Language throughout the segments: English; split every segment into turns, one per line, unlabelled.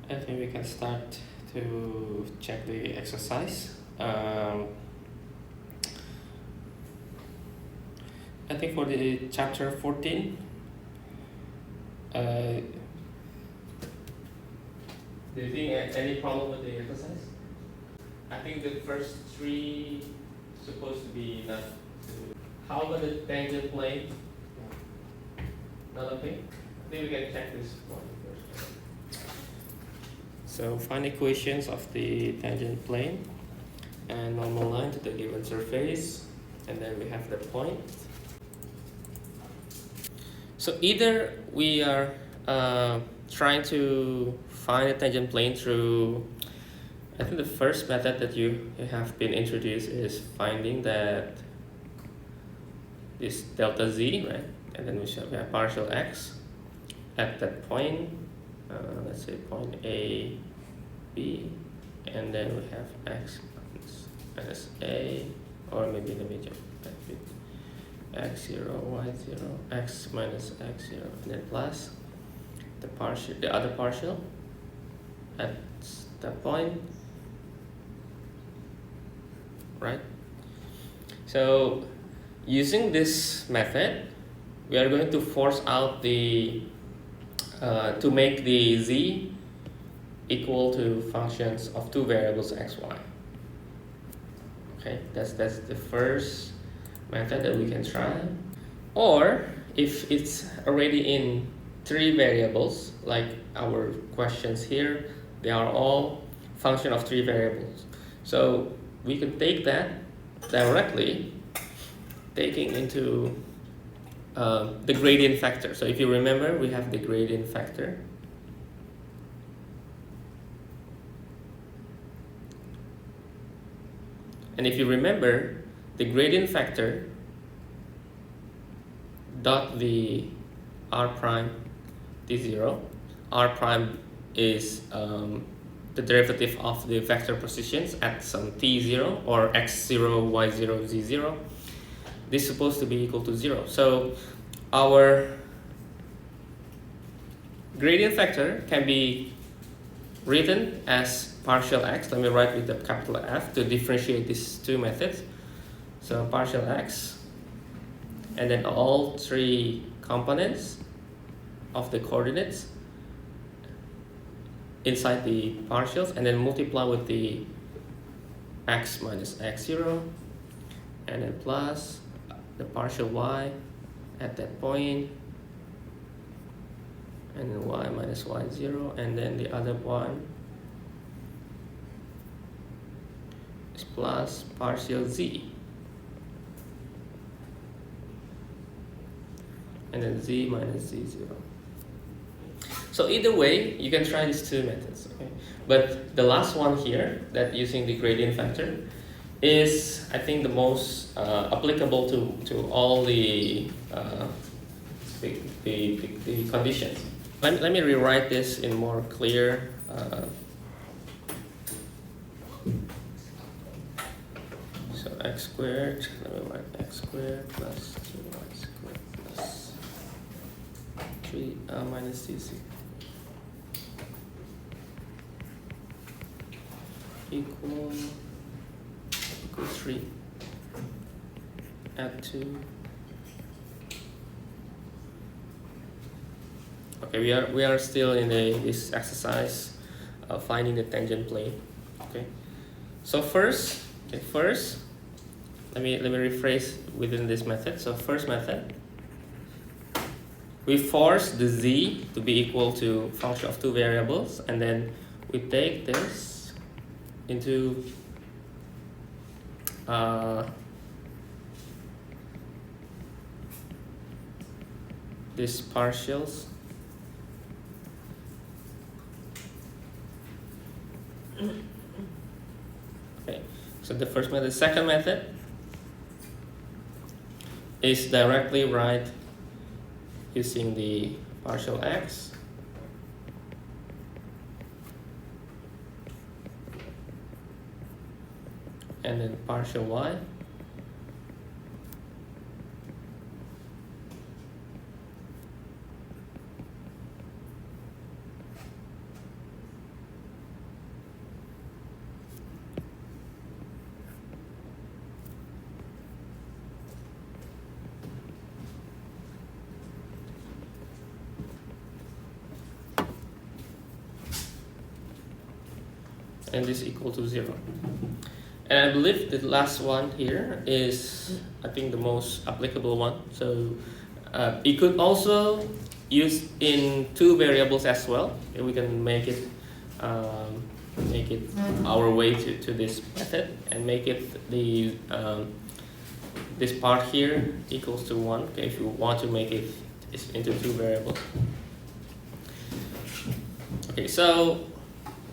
I think we can start to check the exercise. I think for the chapter 14, do you think any problem with the exercise? I think the first three supposed to be enough. How about the tangent plane? Not okay? I think we can check this one first. So find equations of the tangent plane and normal line to the given surface, and then we have the point. So either we are trying to find a tangent plane through, I think the first method that you have been introduced is finding that this delta z, right? And then we have partial x at that point, let's say point A, B, and then we have x minus A, or maybe let me jump back a bit. X0, Y0, x minus x0, and then plus the other partial at that point, right? So using this method, we are going to force out the to make the z equal to functions of two variables x, y. Okay, that's the first method that we can try. Or if it's already in three variables, like our questions here, they are all function of three variables. So we could take that directly, taking into the gradient factor. So if you remember, we have the gradient factor. And if you remember, the gradient factor dot the r prime t0. R prime is the derivative of the vector positions at some t0 or x0, y0, z0. This is supposed to be equal to 0. So our gradient factor can be written as partial x. Let me write with the capital F to differentiate these two methods. So partial x, and then all three components of the coordinates inside the partials, and then multiply with the x minus x0, and then plus the partial y at that point, and then y minus y0, and then the other one is plus partial z, and then z minus z0. So either way, you can try these two methods, okay? But the last one here, that using the gradient factor, is I think the most applicable to all the conditions. Let me rewrite this in more clear. So x squared, let me write x squared plus 2y squared plus 3 minus cc equal 3. Add 2. Okay, we are still in this exercise of finding the tangent plane. Okay, so first let me rephrase within this method. So first method, we force the z to be equal to function of two variables, and then we take this into these partials. Okay, so the first method. Second method is directly write using the partial x and then partial y, and this equal to 0. And I believe the last one here is, I think, the most applicable one. So it could also use in two variables as well. And we can make it our way to this method and make it the this part here equals to 1. Okay, if you want to make it into two variables. Okay, so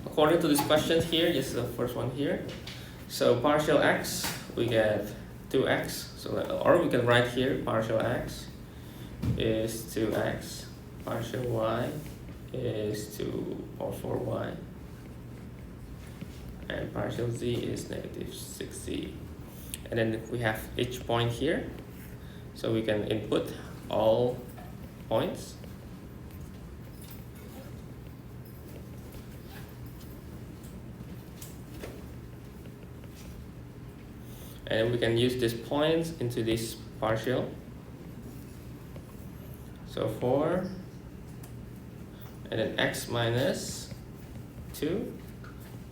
according to this question here, this is the first one here. So partial x, we get 2x. So or we can write here partial x is 2x, partial y is 2 or 4y, and partial z is negative 6z. And then we have each point here, so we can input all points. And we can use these points into this partial. So 4, and then x minus 2,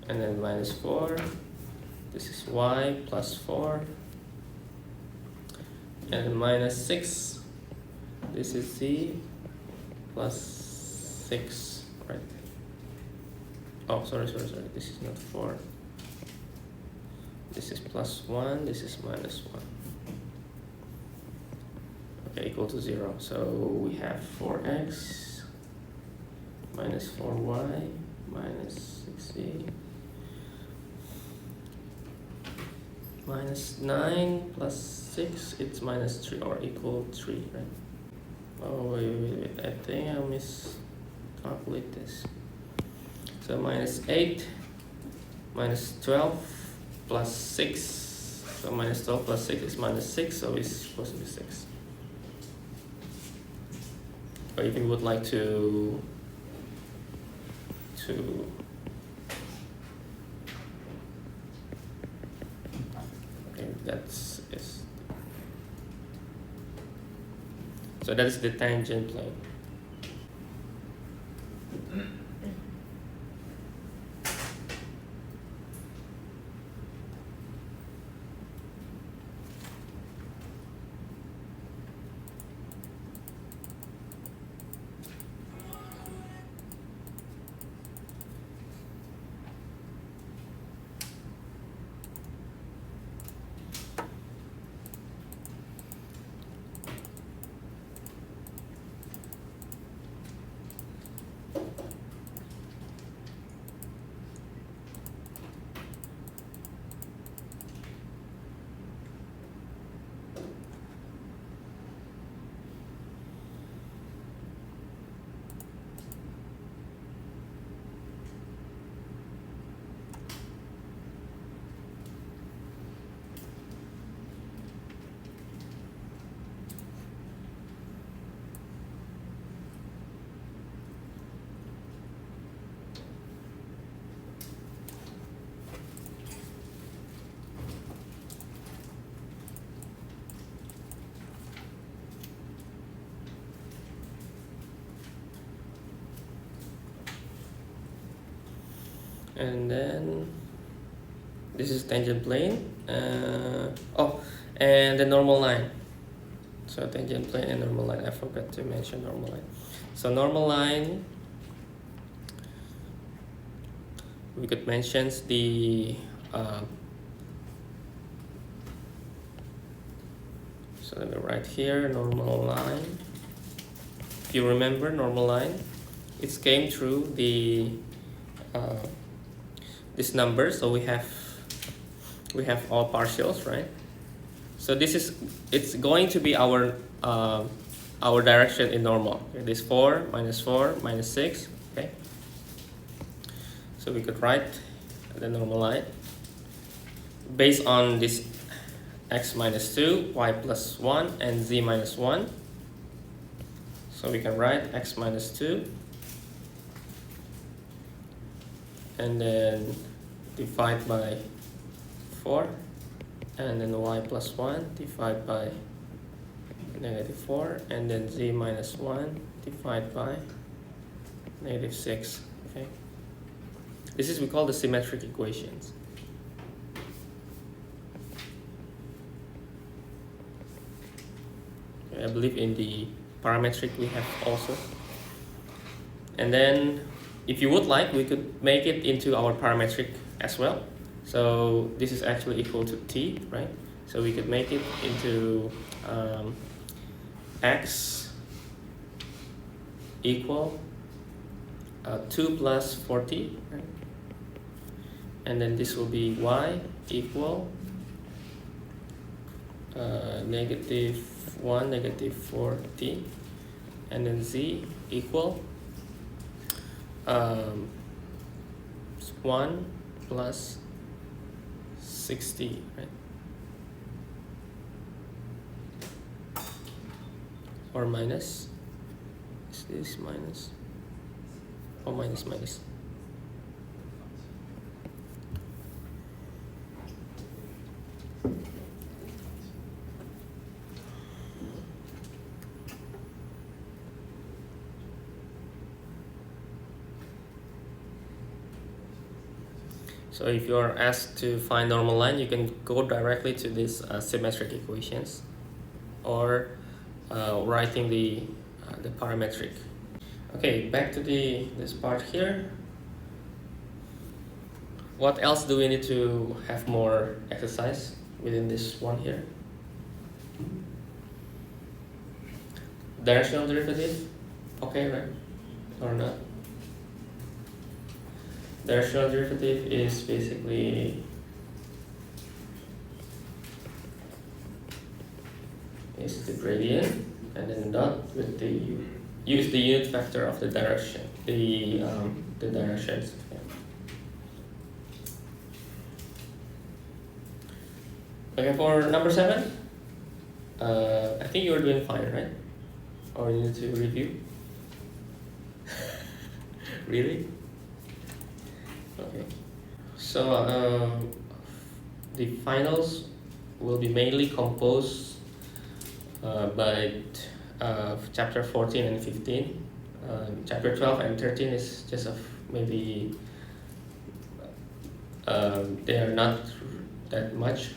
and then minus 4. This is y plus 4, and then minus 6. This is z plus 6, right? Oh, sorry. This is not 4. This is plus 1. This is minus 1. Okay, equal to 0. So we have 4x minus 4y minus 6z minus 9 plus 6, it's minus 3 or equal 3, right? Oh, wait, I think I miscalculate this. So minus 8 minus 12 plus 6. So minus 12 plus 6 is minus 6, so it's supposed to be 6. But if you would like to okay, that's is so that is the tangent plane. And then this is tangent plane. And the normal line. So tangent plane and normal line. I forgot to mention normal line. So normal line, we could mention the so let me write here normal line. If you remember normal line, it came through the this number, so we have all partials, right? So it's going to be our direction in normal. Okay, this 4 minus 6. Okay, so we could write the normal line based on this x minus 2, y plus 1, and z minus 1. So we can write x minus 2 and then divide by 4, and then y plus 1 divide by negative 4, and then z minus 1 divide by negative 6. Okay, This is we call the symmetric equations. I believe in the parametric we have also. And then if you would like, we could make it into our parametric as well. So this is actually equal to t, right? So we could make it into x equal 2 plus 40, right? And then this will be y equal negative 1, negative 4t, and then z equal 1 plus 60, right? Or minus, is this minus? Oh, minus, minus. So if you are asked to find normal line, you can go directly to these symmetric equations, or writing the parametric. Okay, back to this part here. What else do we need to have more exercise within this one here? Directional derivative, okay, right? Or not? Directional derivative is basically the gradient, and then dot with the use the unit vector of the direction, the directions. Yeah. Okay, for number 7, I think you're doing fine, right? Or you need to review? Really? Okay. So the finals will be mainly composed by chapter 14 and 15. Chapter 12 and 13 is just maybe they are not that much.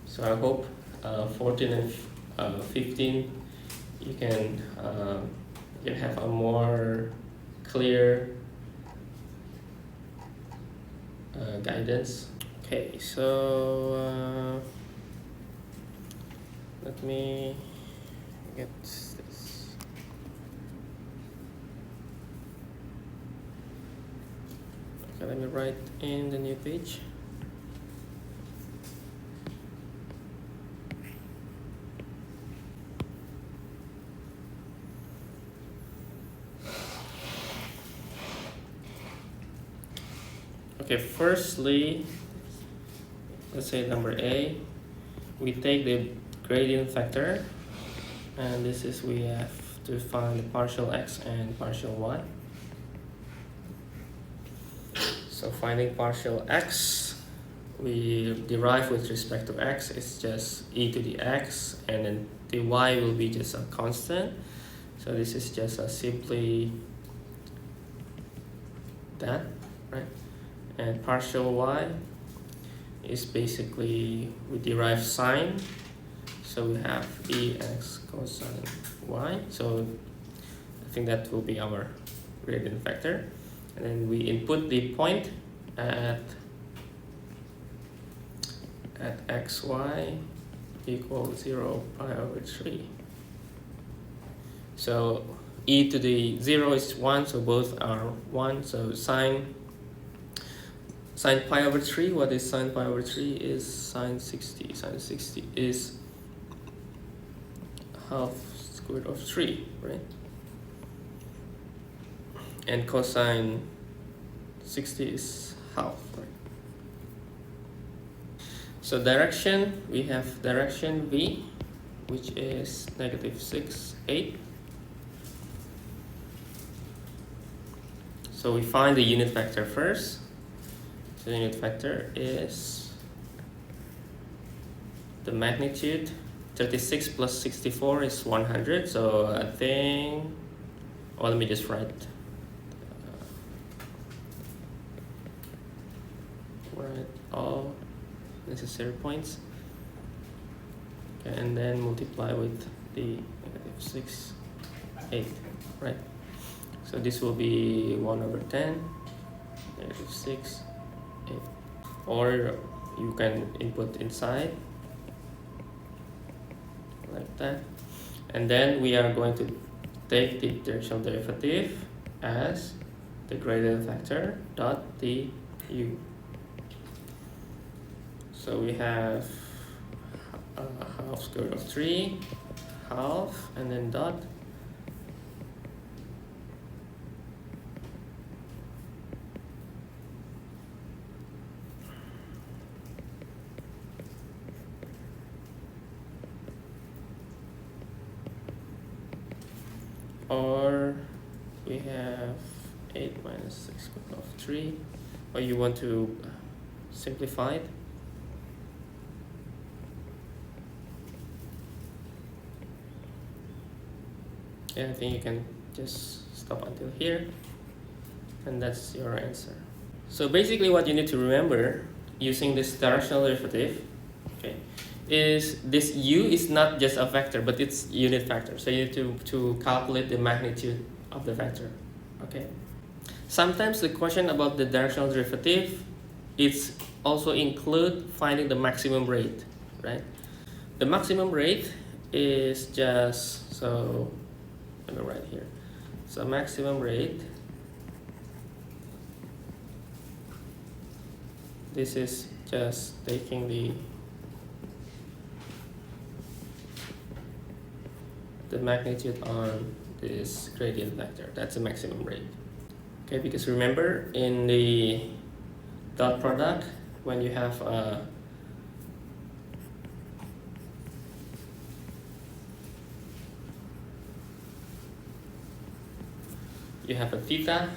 So I hope 14 and 15 you can have a more clear guidance. Okay, so let me get this. Okay, let me write in the new page. Okay, firstly, let's say number A, we take the gradient factor, and this is we have to find the partial x and partial y. So finding partial x, we derive with respect to x, it's just e to the x, and then the y will be just a constant. So this is just a simply that, right? And partial y is basically we derive sine, so we have ex cosine y. So I think that will be our gradient factor, and then we input the point at xy equals 0 pi over 3. So e to the 0 is 1, so both are 1. So sine pi over 3, what is sine pi over 3 is sine 60. Sine 60 is half square root of 3, right? And cosine 60 is half, right? So direction, we have direction v, which is negative 6, 8. So we find the unit vector first. So the unit vector is the magnitude. 36 plus 64 is 100. So I think, well, let me just write write all necessary points, okay, and then multiply with the -6, 8, right? So this will be 1/10, -6, 8. Or you can input inside like that, and then we are going to take the differential derivative as the gradient factor dot du. So we have half square root of 3, half, and then dot. Or we have 8 minus 6 square root of 3, or you want to simplify it. Yeah, I think you can just stop until here, and that's your answer. So basically what you need to remember using this directional derivative, okay, is this u is not just a vector, but it's unit vector. So you need to calculate the magnitude of the vector, okay? Sometimes the question about the directional derivative, it's also include finding the maximum rate, right? The maximum rate is just, so let me write here. So maximum rate, this is just taking the magnitude on this gradient vector. That's the maximum rate. Okay, because remember in the dot product, when you have a theta,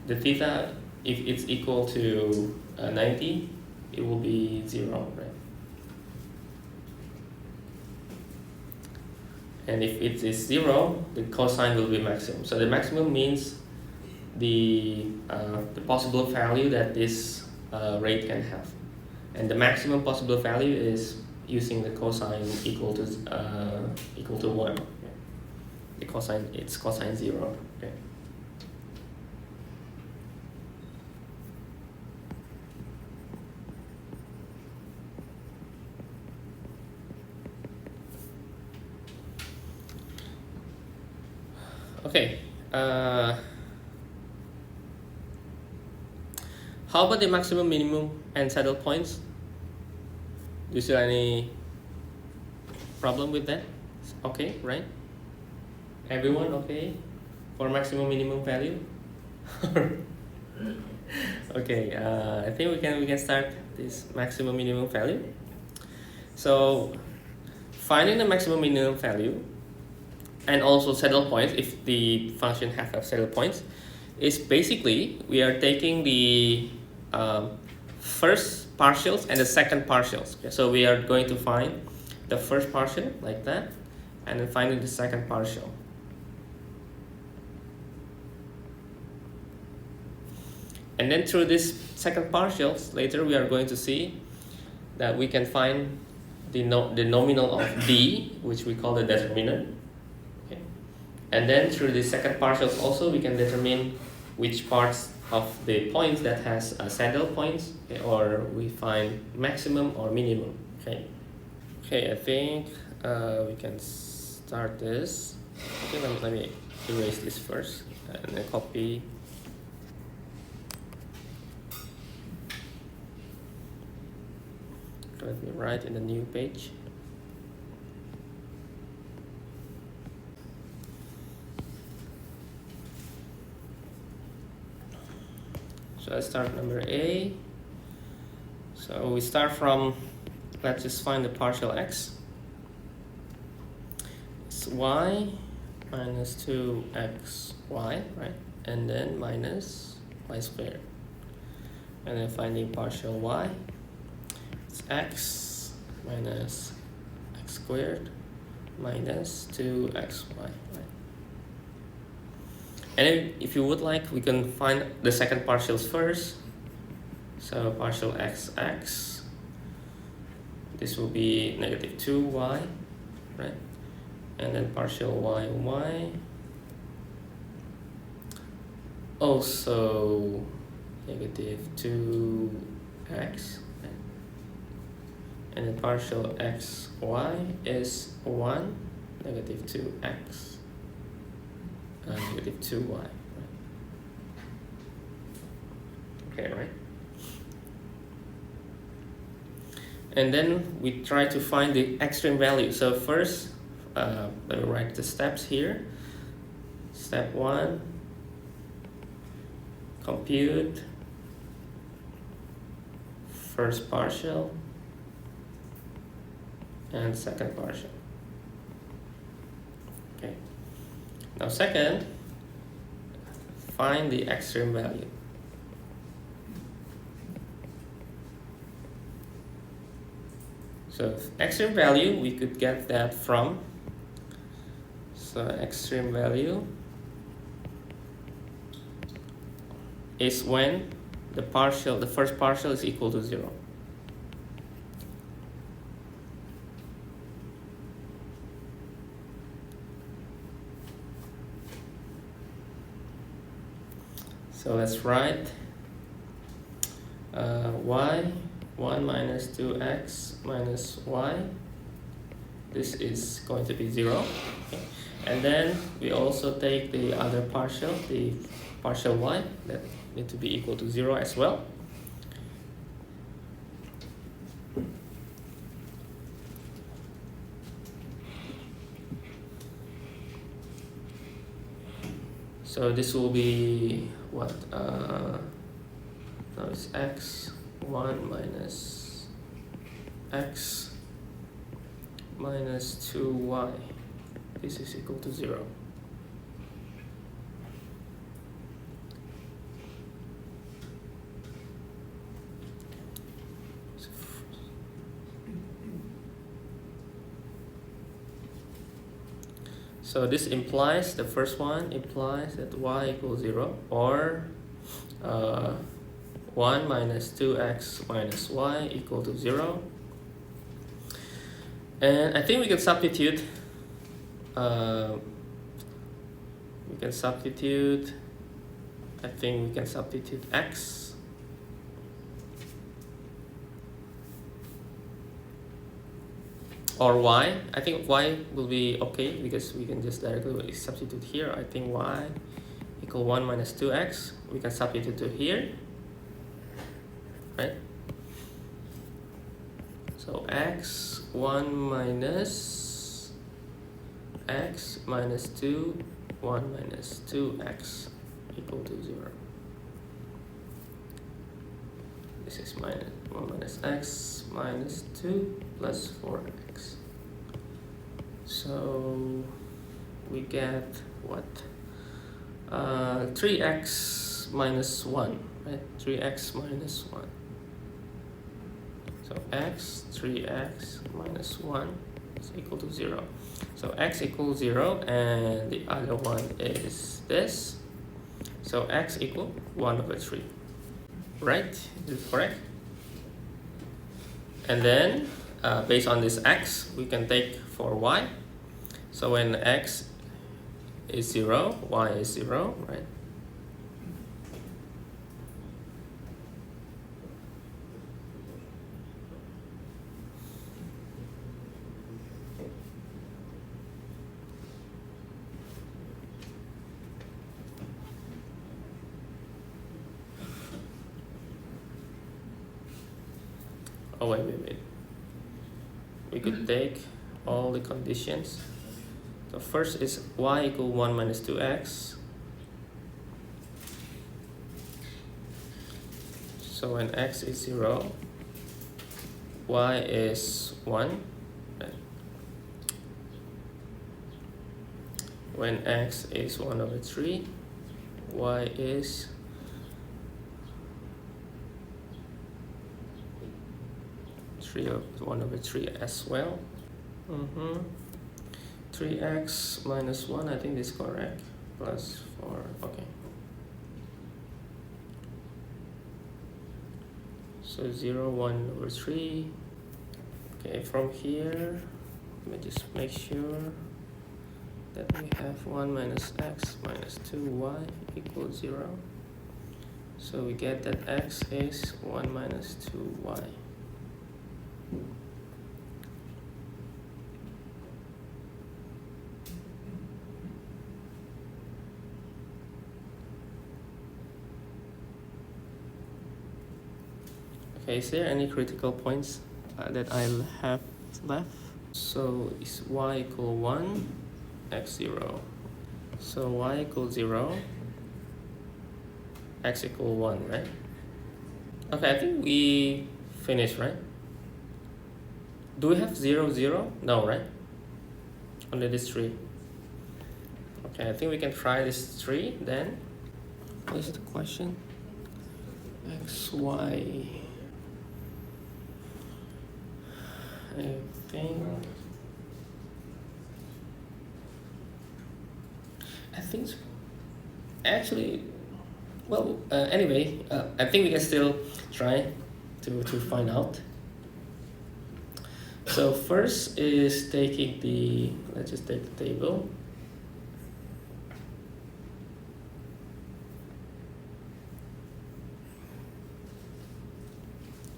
the theta, if it's equal to 90, it will be 0, right? And if it is 0, the cosine will be maximum. So the maximum means the possible value that this rate can have, and the maximum possible value is using the cosine equal to 1. Okay. The cosine, it's cosine 0. Okay. Okay, how about the maximum, minimum, and saddle points? Do you see any problem with that? Okay, right? Everyone okay for maximum, minimum value? Okay, I think we can start this maximum, minimum value. So finding the maximum, minimum value, and also saddle points, if the function have saddle points, is basically we are taking the first partials and the second partials. Okay, so we are going to find the first partial like that, and then finding the second partial. And then through this second partials, later we are going to see that we can find the nominal of d, which we call the determinant. Okay. And then through the second partials also we can determine which parts of the points that has saddle points, okay, or we find maximum or minimum. Okay. Okay, I think we can start this. Okay, let me erase this first and then copy. Let me write in the new page. So I start number A. So we start from, let's just find the partial x. It's y minus 2xy, right? And then minus y squared. And then finding partial y. It's x minus x squared minus 2xy, right? And if you would like, we can find the second partials first, So partial x, this will be negative 2y, right? And then partial y, also negative 2x, and then partial xy is 1, negative 2x, negative 2y, right? Okay, right? And then we try to find the extreme value. So first, let me write the steps here. Step 1, compute first partial and second partial. Okay. Now second, find the extreme value. So extreme value, we could get that from, so extreme value is when the first partial is equal to 0. So let's write y, 1 minus 2x minus y. This is going to be 0. Okay. And then we also take the other partial, the partial y, that need to be equal to 0 as well. So this will be what? Now it's x1 minus x minus 2y. This is equal to 0. So this implies, the first one implies that y equals 0, or 1 minus 2x minus y equal to 0. And I think we can substitute, I think we can substitute x. Or y. I think y will be okay because we can just directly substitute here. I think y equal 1 minus 2x. We can substitute to here, right? So x 1 minus x minus 2, 1 minus 2x equal to 0. This is minus 1 minus x minus 2 plus 4x. So we get what? 3x minus 1, right? 3x minus 1. So x, 3x minus 1 is equal to 0. So x equals 0, and the other one is this. So x equal 1 over 3. Right? Is this correct? And then based on this x, we can take for y. So when x is 0, y is 0, right? Oh, wait. We could take all the conditions. So first is y equal 1 minus 2x. So when x is 0, y is 1. Right? When x is 1 over 3, y is 1 over 3 as well. 3x minus 1, I think this is correct, plus 4, okay. So 0, 1 over 3. Okay, from here, let me just make sure that we have 1 minus x minus 2y equals 0. So we get that x is 1 minus 2y. Okay, is there any critical points that I have left? So is y equal 1, x 0. So y equals 0, x equal 1, right? Okay, I think we finished, right? Do we have 0, 0? No, right? Only this 3. Okay, I think we can try this 3 then. What is the question? X, y. I think so. Actually, well, anyway, I think we can still try to find out. So first is taking the, let's just take the table.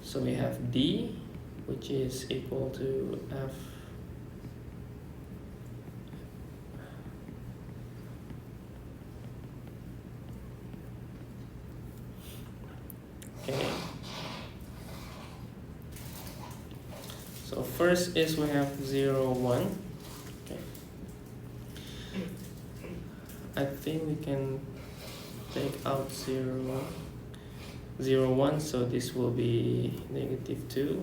So we have D, which is equal to F okay. So first is we have 0, 1. Okay. I think we can take out 0, 0, 1, so this will be -2.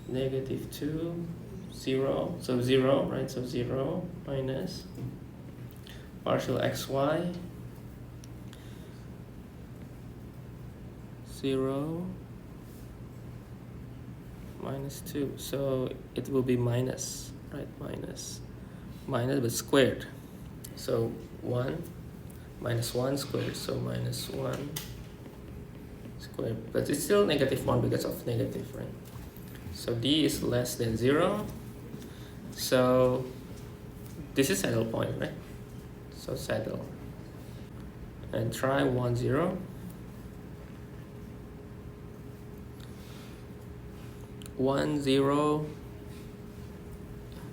-2, 0, so 0, right? So 0 minus partial xy, 0 minus 2, so it will be minus, right? Minus but squared, so 1 minus 1 squared, so minus 1 squared, but it's still -1 because of negative, right? So D is less than 0. So this is saddle point, right? So saddle. And try 1, 0. 1, 0.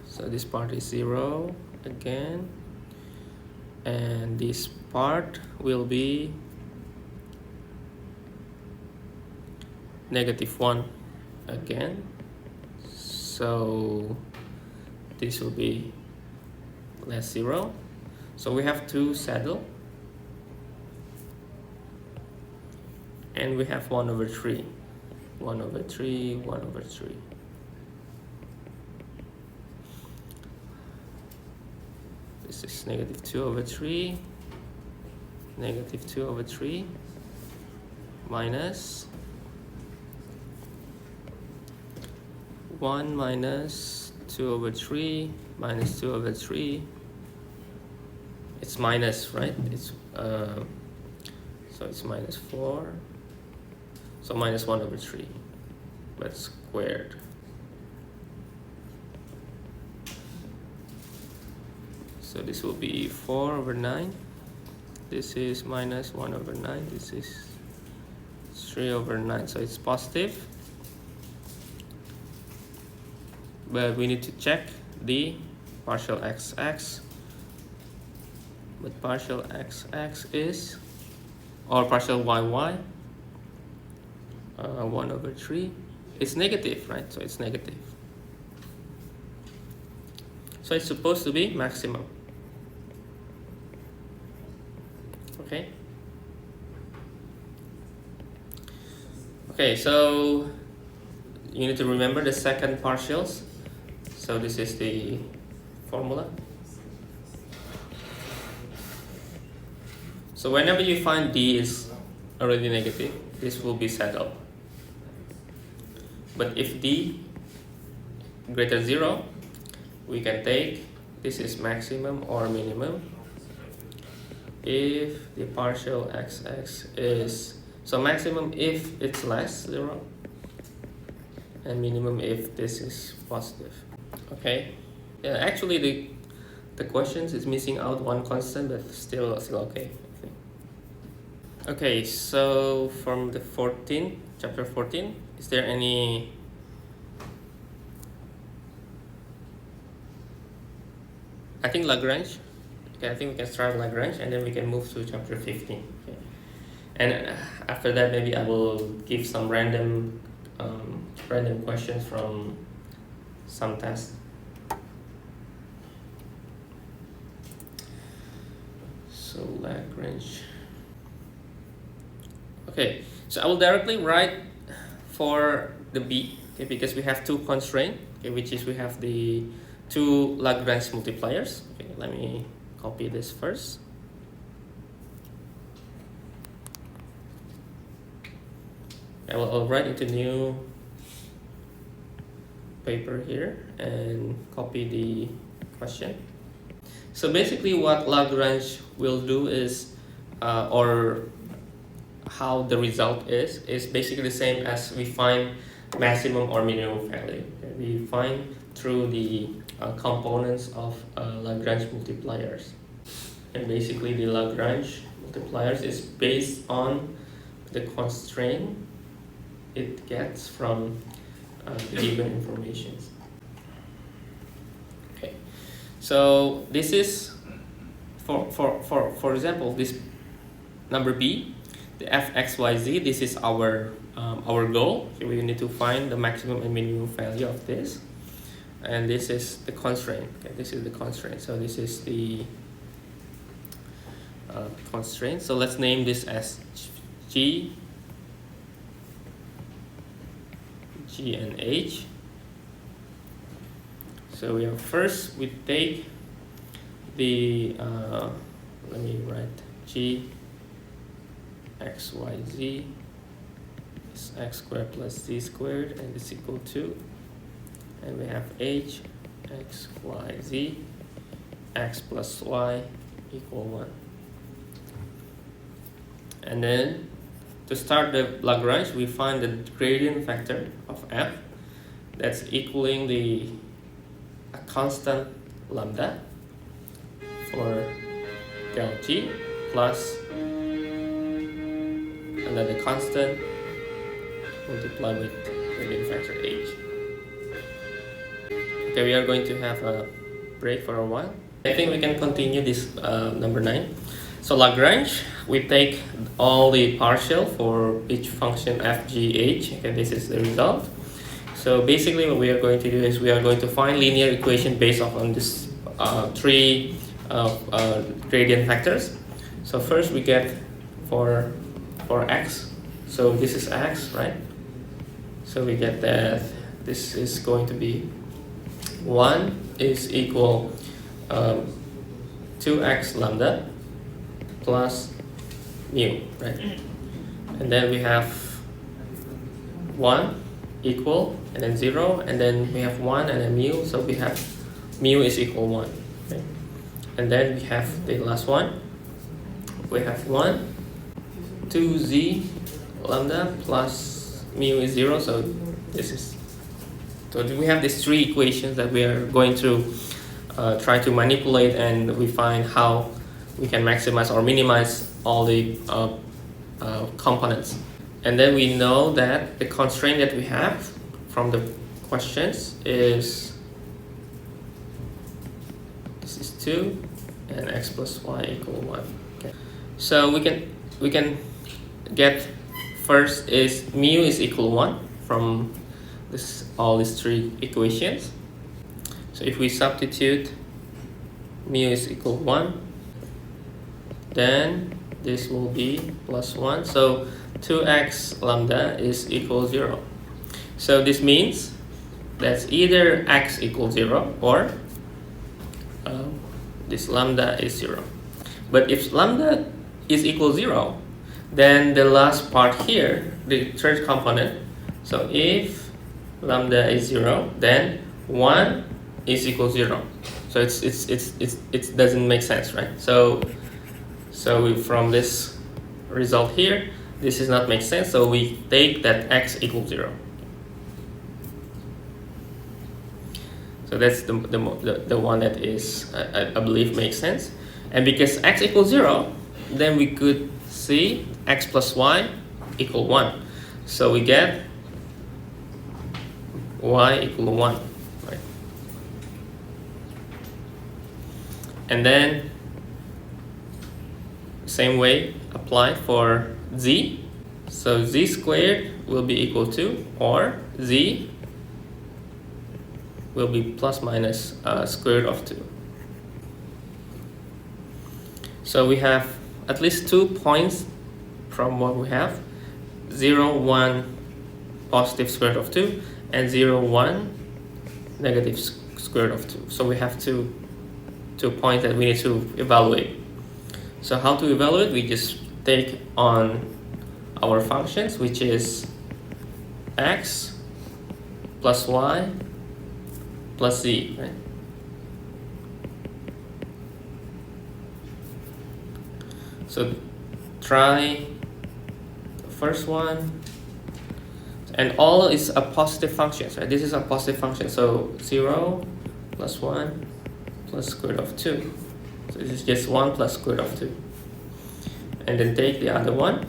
So this part is 0 again. And this part will be -1 again. So this will be less 0. So we have 2 saddle. And we have 1 over 3. 1 over 3, 1 over 3. This is -2 over 3. -2 over 3 minus 1 minus 2 over 3 minus 2 over 3. It's minus, right? It's so it's -4. So -1 over 3, but squared. So this will be 4 over 9. This is -1 over 9. This is 3 over 9. So it's positive. But we need to check the partial xx. But partial xx is, or partial yy, 1 over 3. It's negative, right? So it's negative. So it's supposed to be maximum. Okay. Okay, so you need to remember the second partials. So this is the formula. So whenever you find D is already negative, this will be saddle. But if D greater 0, we can take this is maximum or minimum. If the partial xx is So maximum if it's less 0, and minimum if this is positive. Okay. Yeah, actually the questions is missing out one constant, but still okay. Okay, so from the chapter 14, is there any I think Lagrange? Okay, I think we can start Lagrange and then we can move to chapter 15. Okay. And after that, maybe I will give some random questions from some tests. So Lagrange. Okay, so I will directly write for the B, okay, because we have two constraints, okay, which is we have the two Lagrange multipliers. Okay, let me copy this first. I'll write into new paper here and copy the question. So basically what Lagrange will do is, or how the result is basically the same as we find maximum or minimum value. Okay, we find through the components of Lagrange multipliers. And basically the Lagrange multipliers is based on the constraint it gets from the given information. Okay, so this is for example this number B, the fxyz. This is our goal. Okay, we need to find the maximum and minimum value of this, and this is the constraint. Okay, this is the constraint. So this is the constraint. So let's name this as G and H. So we have first we take the let me write G x y z is x squared plus z squared and is equal to, and we have H x y z x plus y equal 1. And then to start the Lagrange, we find the gradient factor of f that's equaling a constant lambda for del G plus another constant multiplied with gradient factor H. Okay, we are going to have a break for a while. I think we can continue this number 9. So Lagrange, we take all the partial for each function f, g, h. Okay, this is the result. So basically what we are going to do is we are going to find linear equation based on this three gradient factors. So first we get for x. So this is x, right? So we get that this is going to be 1 is equal 2x lambda plus mu, right? And then we have 1 equal and then 0, and then we have 1 and then mu, so we have mu is equal 1, okay? And then we have the last one, we have 1 2z lambda plus mu is 0, so this is, so we have these three equations that we are going to try to manipulate, and we find how we can maximize or minimize all the components. And then we know that the constraint that we have from the questions is this is 2 and x plus y equal 1. Okay. So we can get first is mu is equal 1 from all these three equations. So if we substitute mu is equal 1, then this will be plus 1. So 2x lambda is equal 0. So this means that's either x equals 0 or this lambda is 0. But if lambda is equal 0, then the last part here, the third component, so if lambda is 0, then 1 is equal 0. So it doesn't make sense, right? So from this result here, This does not make sense, so we take that x equals 0. So that's the one that is, I believe, makes sense. And because x equals 0, then we could see x plus y equal 1. So we get y equal 1. Right? And then same way apply for z. So z squared will be equal to, or z will be plus minus square root of 2. So we have at least 2 points from what we have: 0, 1, positive square root of 2, and 0, 1, negative square root of 2. So we have two points that we need to evaluate. So how to evaluate? We just take on our functions, which is x plus y plus z, right? So try the first one, and all is a positive function, right? This is a positive function, so 0 plus 1 plus square root of 2. So this is just 1 plus square root of 2. And then take the other one.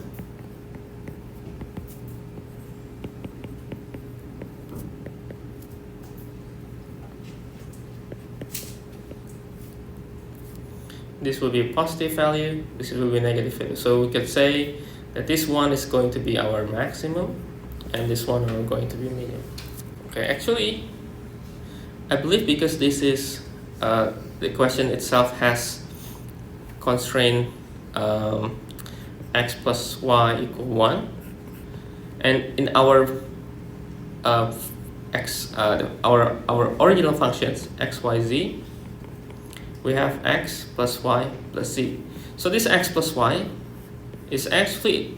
This will be a positive value, this will be a negative value. So we could say that this one is going to be our maximum, and this one are going to be minimum. Okay, actually, I believe because this is the question itself has constraint x plus y equal 1, and in our our original functions x, y, z, we have x plus y plus z. So this x plus y is actually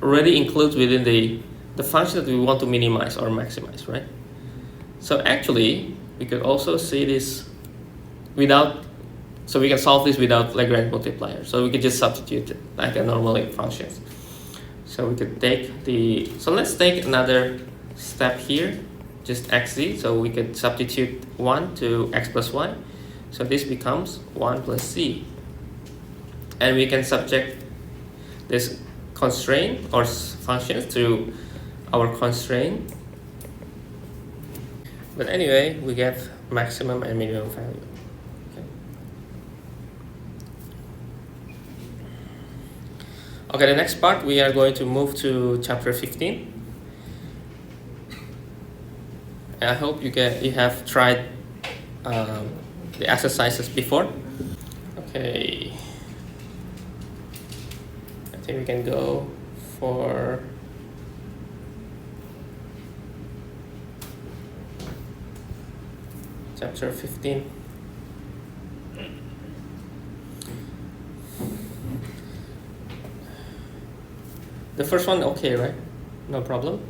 already included within the function that we want to minimize or maximize, right? So actually, we could also see this without, so we can solve this without Lagrange multiplier. So we could just substitute it like a normal function. So we could take so let's take another step here, just xz. So we could substitute 1 to x plus y. So this becomes 1 plus z. And we can subject this constraint or functions to our constraint. But anyway, we get maximum and minimum value. Okay, the next part we are going to move to chapter 15. I hope you have tried the exercises before. Okay, I think we can go for chapter 15. The first one, okay, right? No problem.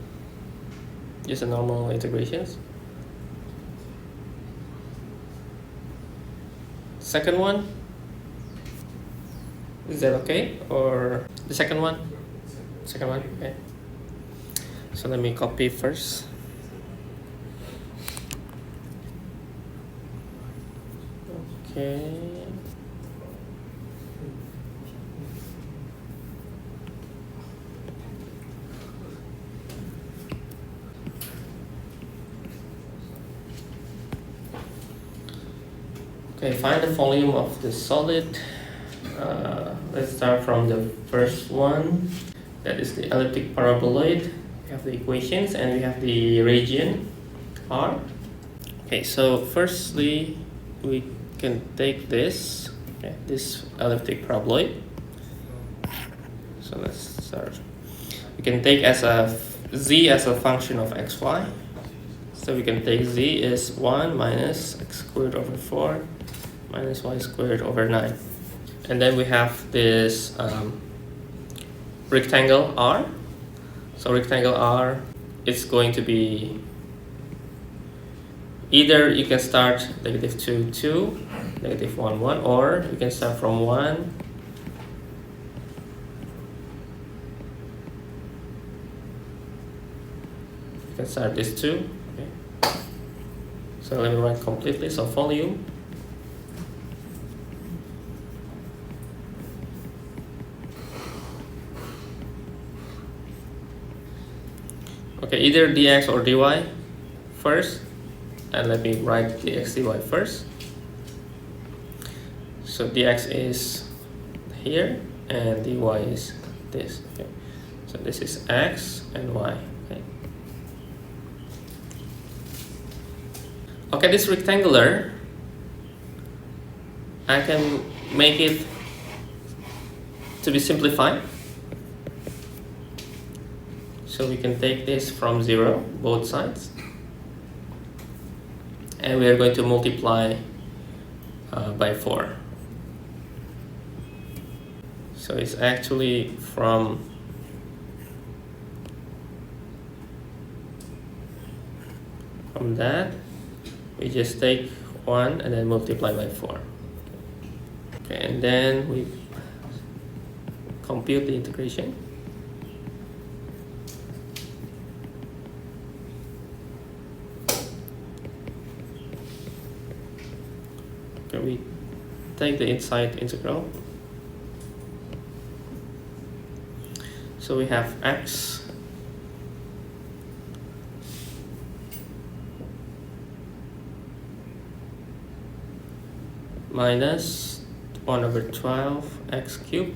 Just a normal integrations. Second one, is that okay? Or the second one? Second one, okay. So let me copy first. Okay. Okay, find the volume of the solid. Let's start from the first one. That is the elliptic paraboloid. We have the equations and we have the region R. Okay, so firstly, we can take this, okay, this elliptic paraboloid. So let's start. We can take as a z as a function of xy. So we can take z is 1 minus x squared over 4 minus y squared over 9. And then we have this rectangle R. So rectangle R is going to be, either you can start -2, 2, -1, 1, or you can start from 1, can start this too. Okay. So let me write completely. So volume okay, either dx or dy first, and let me write dx dy first. So dx is here and dy is this. Okay. So this is x and y. Okay. Okay, this rectangular, I can make it to be simplified. So we can take this from 0, both sides, and we are going to multiply by 4. So it's actually from that, we just take 1 and then multiply by 4. Okay, and then we compute the integration. Okay, we take the inside integral. So we have x minus 1 over 12 x cubed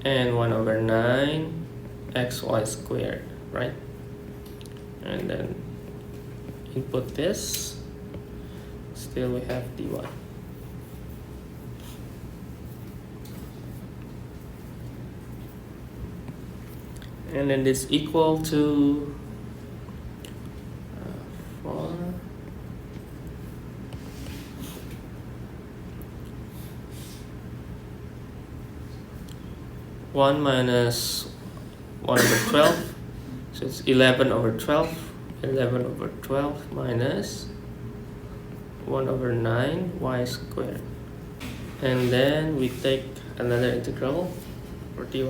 and 1 over 9 xy squared, right? And then input this, still we have dy. And then this equal to 4 1 minus 1 over 12, so it's 11 over 12. 11 over 12 minus 1 over 9 y squared, and then we take another integral for dy.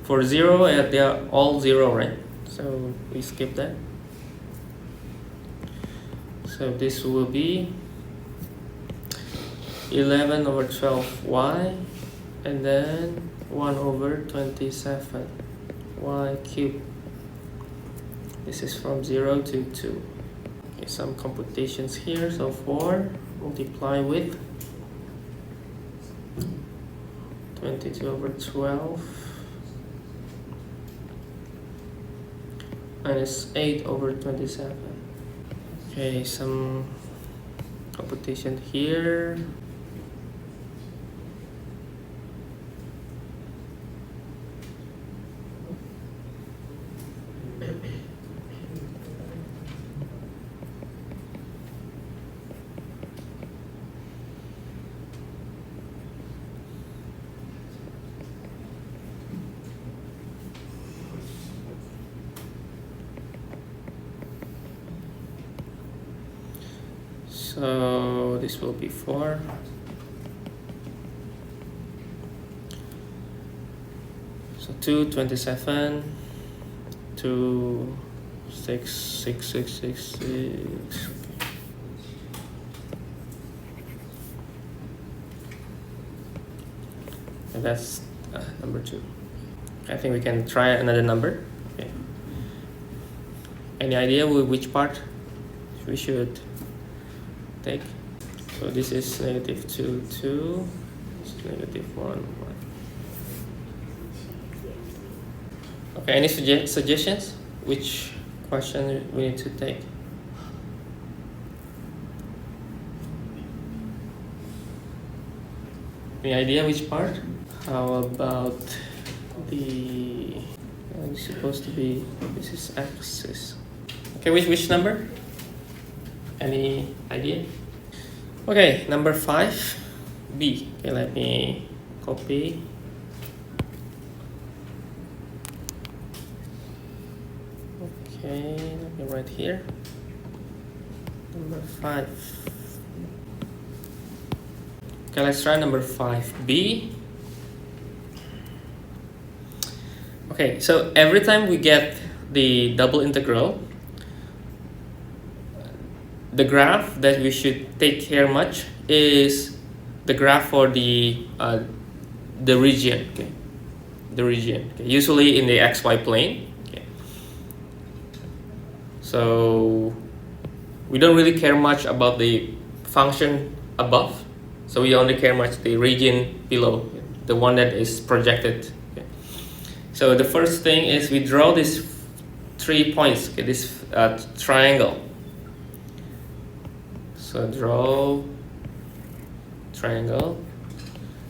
For 0, they are all 0, right? So we skip that. So this will be 11 over 12y, and then 1 over 27 y cubed. This is from 0 to 2. Okay, some computations here. So 4 multiply with 22 over 12 minus 8 over 27. Okay, some computation here. So this will be 4. So 2, 27, 2, 6, 6, 6, 6, 6. And that's number 2. I think we can try another number. Okay. Any idea which part we should take? So this is negative 2, 2. It's negative 1, 1. Okay, any suggestions? Which question we need to take? Any idea which part? How about the... it's supposed to be... this is axis. Okay, which number? Any idea? Okay, number 5, B. Okay, let me copy. Okay, let me write here. Number 5. Okay, let's try number 5B. Okay, so every time we get the double integral, the graph that we should take care much is the graph for the region. Okay, the region. Okay. Usually in the xy plane. Okay. So we don't really care much about the function above, so we only care much the region below, the one that is projected. Okay. So the first thing is we draw these 3 points. Okay, this triangle. So draw triangle.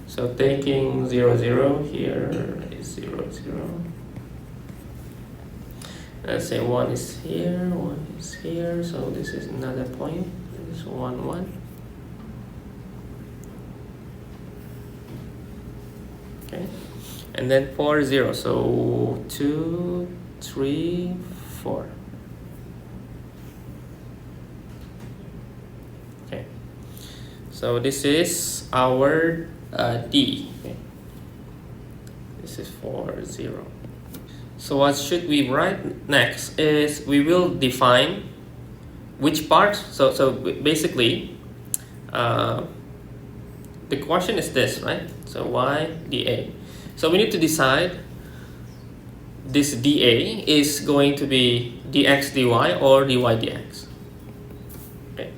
So taking 0, 0 here is 0, 0. Let's say 1 is here, 1 is here. So this is another point. This is 1, 1. Okay, and then 4, 0. So 2, 3, 4. Okay, so this is our D. Okay. This is 4, 0. So what should we write next is we will define which part. So basically, the question is this, right? So y dA. So we need to decide this dA is going to be dx dy or dy dx. Okay.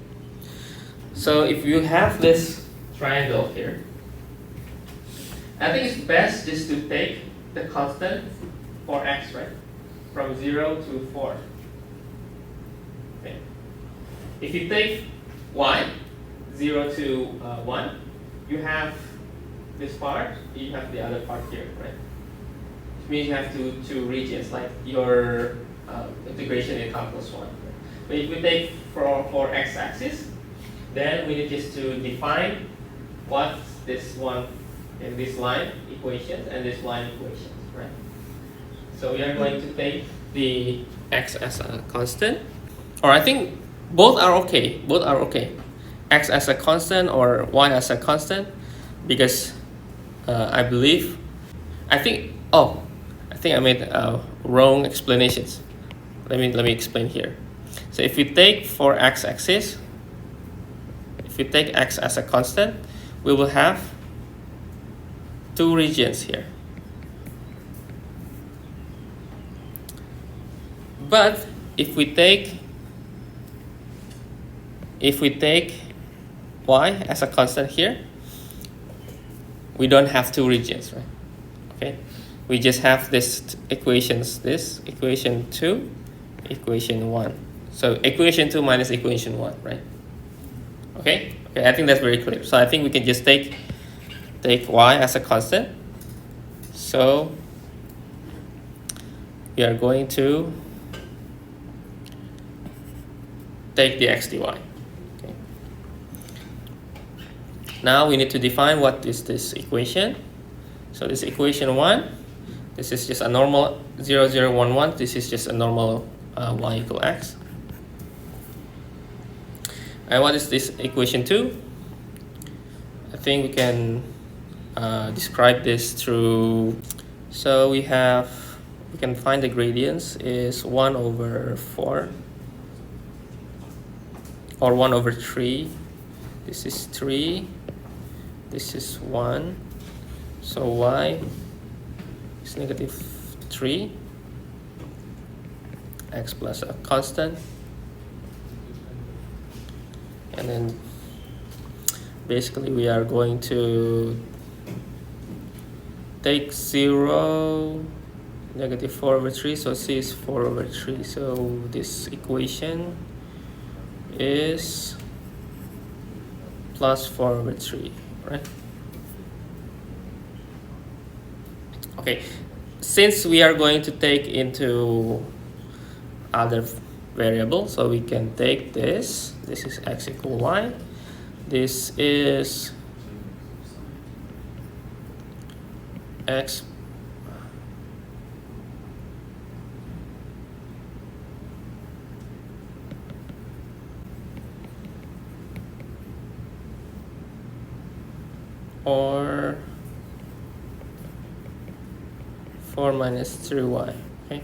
So if you have this triangle here, I think it's best just to take the constant for x, right? From 0 to 4. Okay. If you take y, 0 to 1, you have this part, you have the other part here, right? It means you have two regions, like your integration in calculus 1. Right? But if we take for x-axis, then we need just to define what this one in this line equations and this line equations, right? So we are going to take the x as a constant, or I think both are okay. Both are okay. X as a constant or y as a constant, because I think I made wrong explanations. Let me explain here. So if you take for x-axis, if you take x as a constant, we will have two regions here. But if we take y as a constant here, we don't have two regions, right? Okay, we just have this equations, this equation 2, equation 1. So equation 2 minus equation 1, right? Okay, I think that's very clear. So I think we can just take y as a constant. So we are going to take the x dy. Okay. Now we need to define what is this equation. So this equation 1, this is just a normal 0, 0, 1, 1. This is just a normal y equal x. And what is this equation 2? I think we can describe this through, so we can find the gradients is 1 over 4 or 1 over 3. This is 3, this is 1, so y is negative 3, x plus a constant, and then basically we are going to take 0, negative 4 over 3, so c is 4 over 3. So this equation is plus 4 over 3, right? Okay, since we are going to take into other variables, so we can take this is x equal y, this is x or 4 minus 3y. Okay.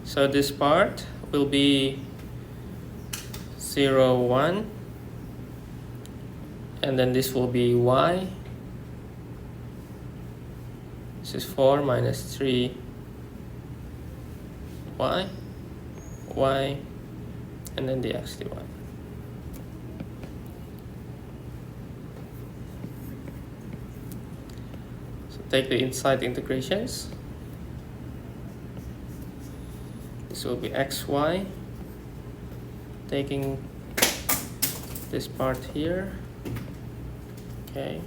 So this part will be 0, 1, and then this will be y. This is 4 minus 3 y, and then the x dy. So take the inside integrations. This will be xy, taking this part here. Okay.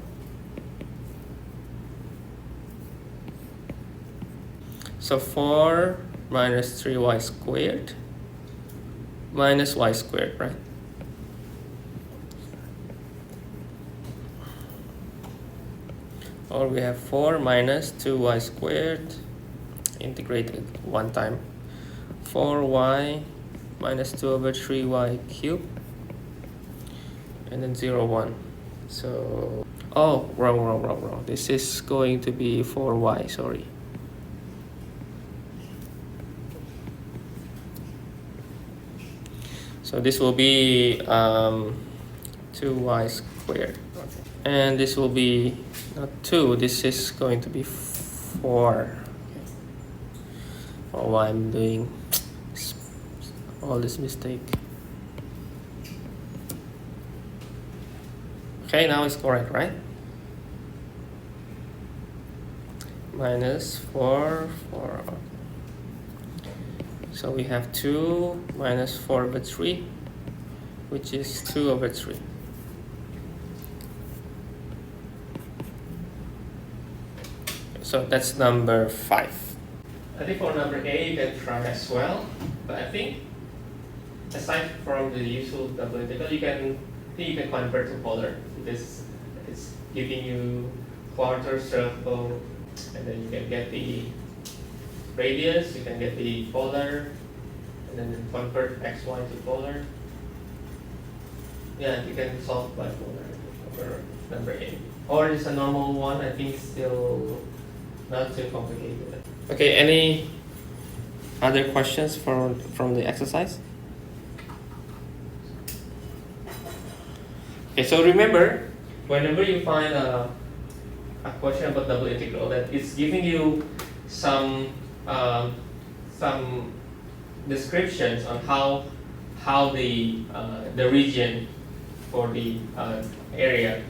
So 4 minus 3y squared minus y squared, right? Or we have 4 minus 2y squared integrated one time. 4y minus 2 over 3y cubed, and then 0, 1. So, oh, wrong. This is going to be 4y, sorry. So this will be 2y squared. Okay. And this will be not 2, this is going to be 4. Okay. Oh, why I'm doing all this mistake. Okay, now it's correct, right? Minus 4, 4. Okay. So we have 2 minus 4 over 3, which is 2 over 3. So that's number 5. I think for number A you can try as well, but I think aside from the usual double integral, you can convert to polar, because it's giving you quarter circle, and then you can get the radius, you can get the polar, and then convert xy to polar. Yeah, you can solve by polar for number 8. Or it's a normal one, I think still not too complicated. Okay, any other questions from the exercise? Okay, so remember, whenever you find a question about double integral, that it's giving you some descriptions on how the region for the area.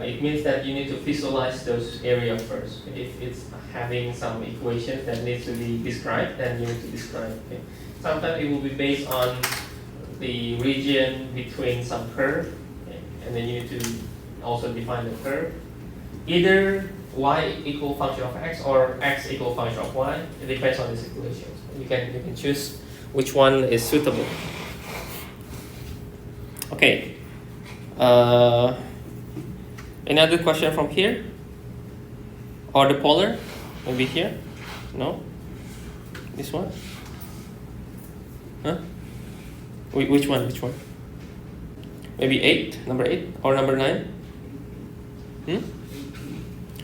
It means that you need to visualize those areas first. If it's having some equations that needs to be described, then you need to describe. Okay. Sometimes it will be based on the region between some curve, okay, and then you need to also define the curve. Either y equal function of x or x equal function of y. It depends on this equation. You can choose which one is suitable. Okay. Any other question from here? Or the polar? Maybe here? No? This one? Huh? Which one? Which one? Maybe 8? Number 8? Or number 9?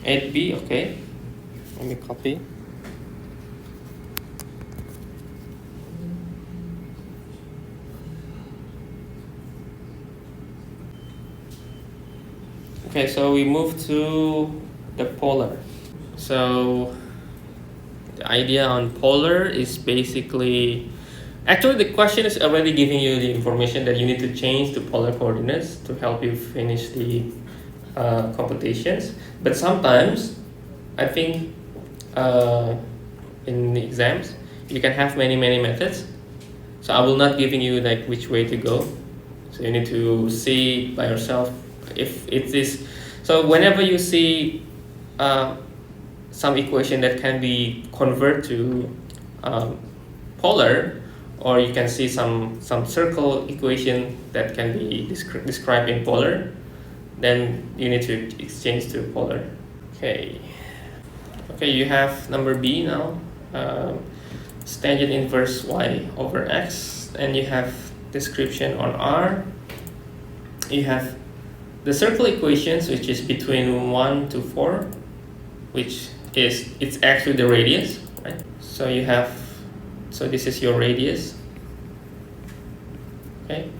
8b, okay. Let me copy. Okay, so we move to the polar. So the idea on polar is basically, actually the question is already giving you the information that you need to change to polar coordinates to help you finish the computations. But sometimes I think in the exams you can have many methods. So I will not giving you like which way to go. So you need to see by yourself if it is. So whenever you see some equation that can be converted to polar, or you can see some circle equation that can be described in polar, then you need to exchange to polar. Okay, you have number B now, tangent inverse y over x, and you have description on R. You have the circle equations, which is between 1 to 4, which is, it's actually the radius, right? So you have, so this is your radius, okay?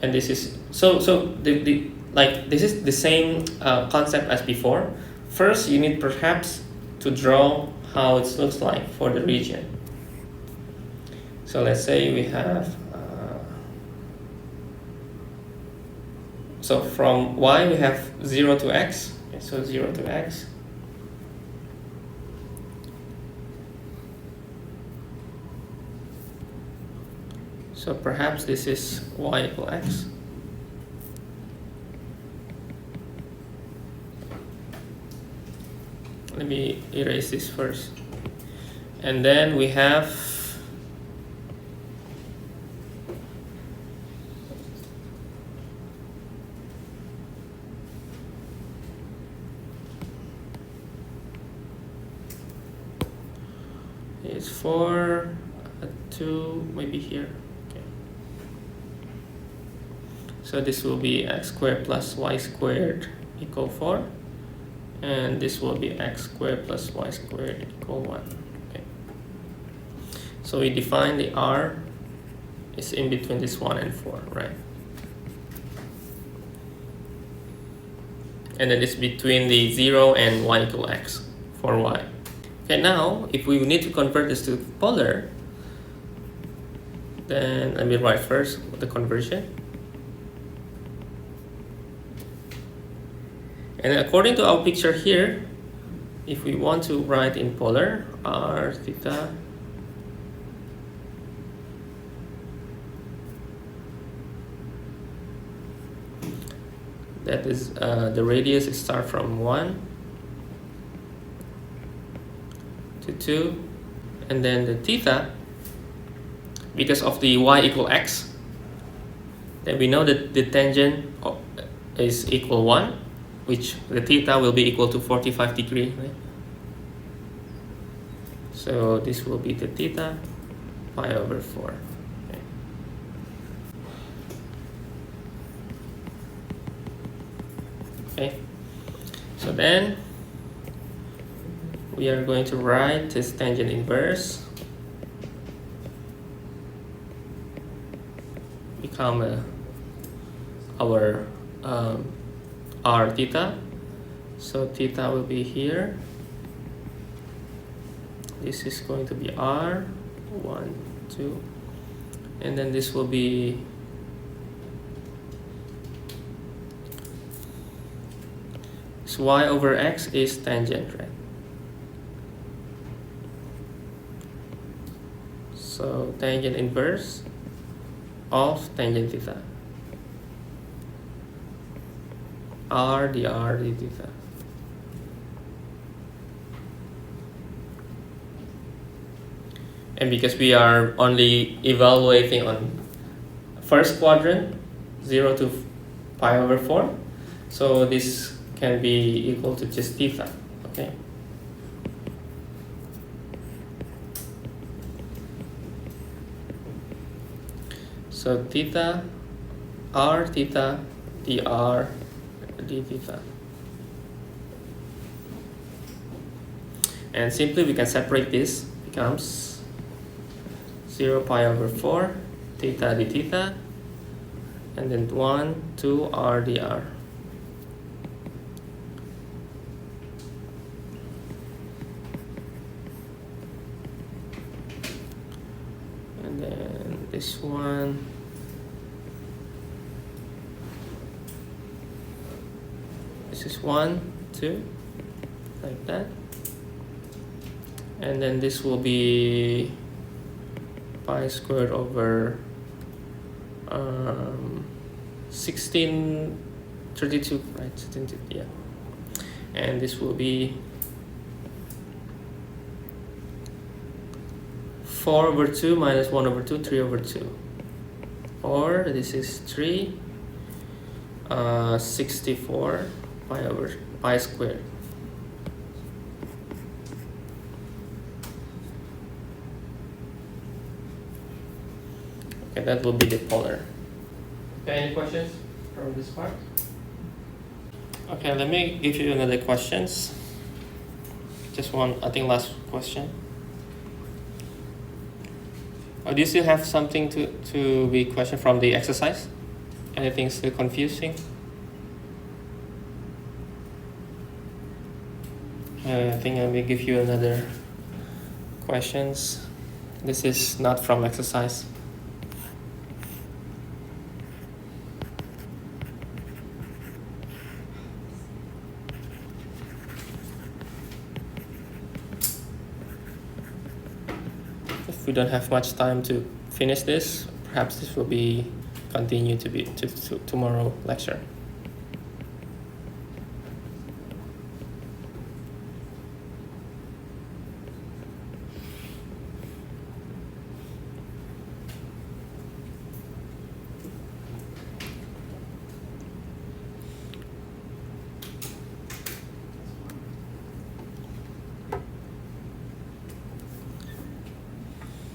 And this is, so the like, this is the same concept as before. First, you need perhaps to draw how it looks like for the region. So let's say we have, so from y we have 0 to x, okay, so 0 to x. So perhaps this is y equal x. Let me erase this first. And then we have it's 4, 2, maybe here. Okay. So this will be x squared plus y squared equal 4. And this will be x squared plus y squared equal 1. Okay. So we define the r is in between this 1 and 4, right? And then it's between the 0 and y equal x for y. Okay, now if we need to convert this to polar, then let me write first the conversion. And according to our picture here, if we want to write in polar, r theta that is the radius is start from 1 to 2, and then the theta, because of the y equal x, then we know that the tangent is equal 1, which the theta will be equal to 45 degrees, right? So this will be the theta pi over 4. Okay. Okay. So then we are going to write this tangent inverse become our r theta. So theta will be here. This is going to be r 1, 2, and then this will be so y over x is tangent, right? So tangent inverse of tangent theta, r dr d theta. And because we are only evaluating on first quadrant, 0 to pi over 4, so this can be equal to just theta, okay? So theta, r theta, dr d theta. And simply we can separate this, becomes 0 pi over 4 theta d theta, and then 1, 2 r dr. And then this one, this is 1, 2, like that. And then this will be pi squared over 1632, right? 16, yeah. And this will be 4 over 2 minus 1 over 2, 3 over 2. Or this is 3, 64 pi over pi squared. Okay, that will be the polar. Okay, any questions from this part? Okay, let me give you another questions. Just one, I think last question. Do you still have something to be questioned from the exercise? Anything still confusing? I think I will give you another questions. This is not from exercise. If we don't have much time to finish this, perhaps this will be continue to be to tomorrow lecture.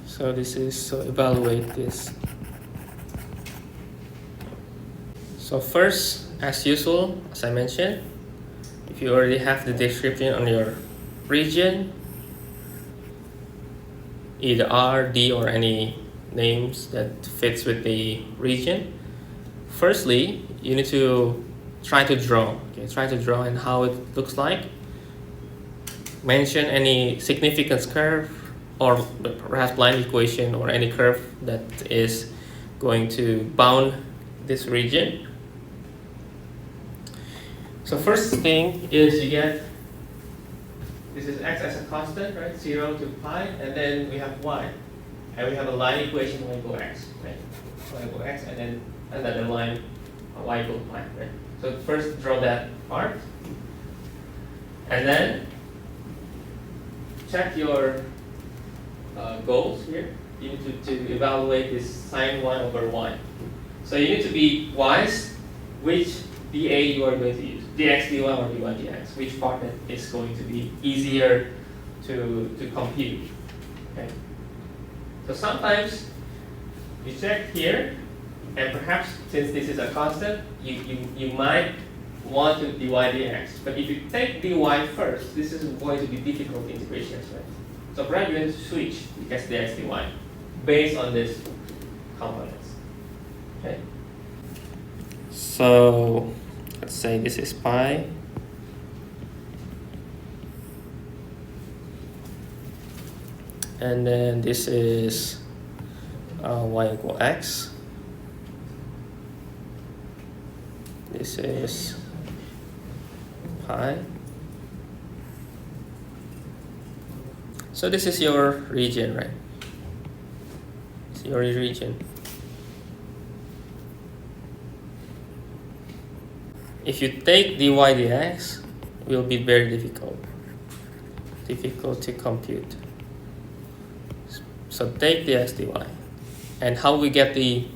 So this is, so evaluate this. So first, as usual, as I mentioned, if you already have the description on your region, either R, D, or any names that fits with the region, firstly, you need to try to draw. Okay, try to draw and how it looks like. Mention any significance curve, or perhaps line equation, or any curve that is going to bound this region. So first thing is you get, this is x as a constant, right? 0 to pi, and then we have y. And we have a line equation y equal x, right? Y equal x, and then another line y equal pi, right? So first draw that part. And then check your goals here. You need to evaluate this sine 1 over y. So you need to be wise which dA you are going to use, dx dy or dy dx, which part that is going to be easier to compute. Okay. So sometimes you check here, and perhaps since this is a constant, you might want to dy dx. But if you take dy first, this is going to be difficult integrations, right? So perhaps you have to switch because dx dy based on this components. Okay. So let's say this is pi. And then this is y equal x. This is pi. So this is your region, right? It's your region. If you take dy dx, it will be very difficult to compute. So take dx dy, and how we get the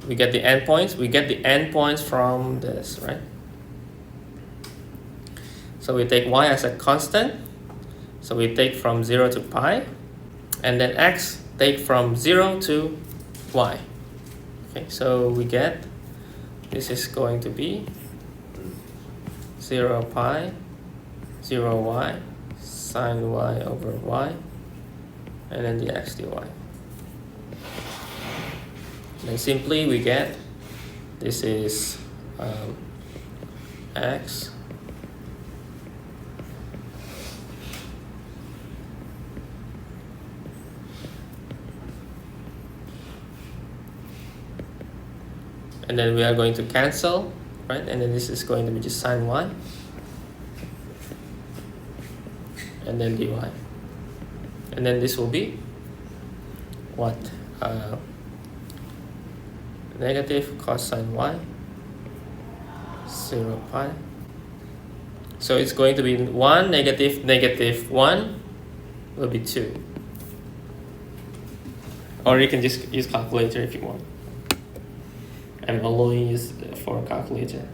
endpoints? We get the endpoints from this, right? So we take y as a constant. So we take from 0 to pi, and then x take from 0 to y. Okay, so we get, this is going to be 0 pi, 0 y, sine y over y, and then dx dy. Then simply we get, this is x and then we are going to cancel, right? And then this is going to be just sine y, and then dy, and then this will be what? Negative cosine y, 0 pi. So it's going to be 1 negative negative 1 will be 2. Or you can just use calculator if you want. I'm allowing you for a calculator.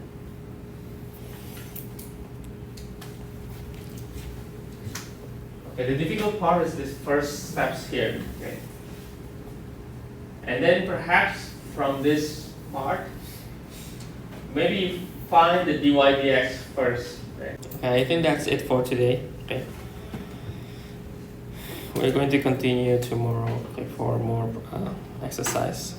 Okay, the difficult part is this first steps here. Okay. And then perhaps from this part, maybe find the dy dx first. Okay, I think that's it for today. Okay. We're going to continue tomorrow, okay, for more exercise.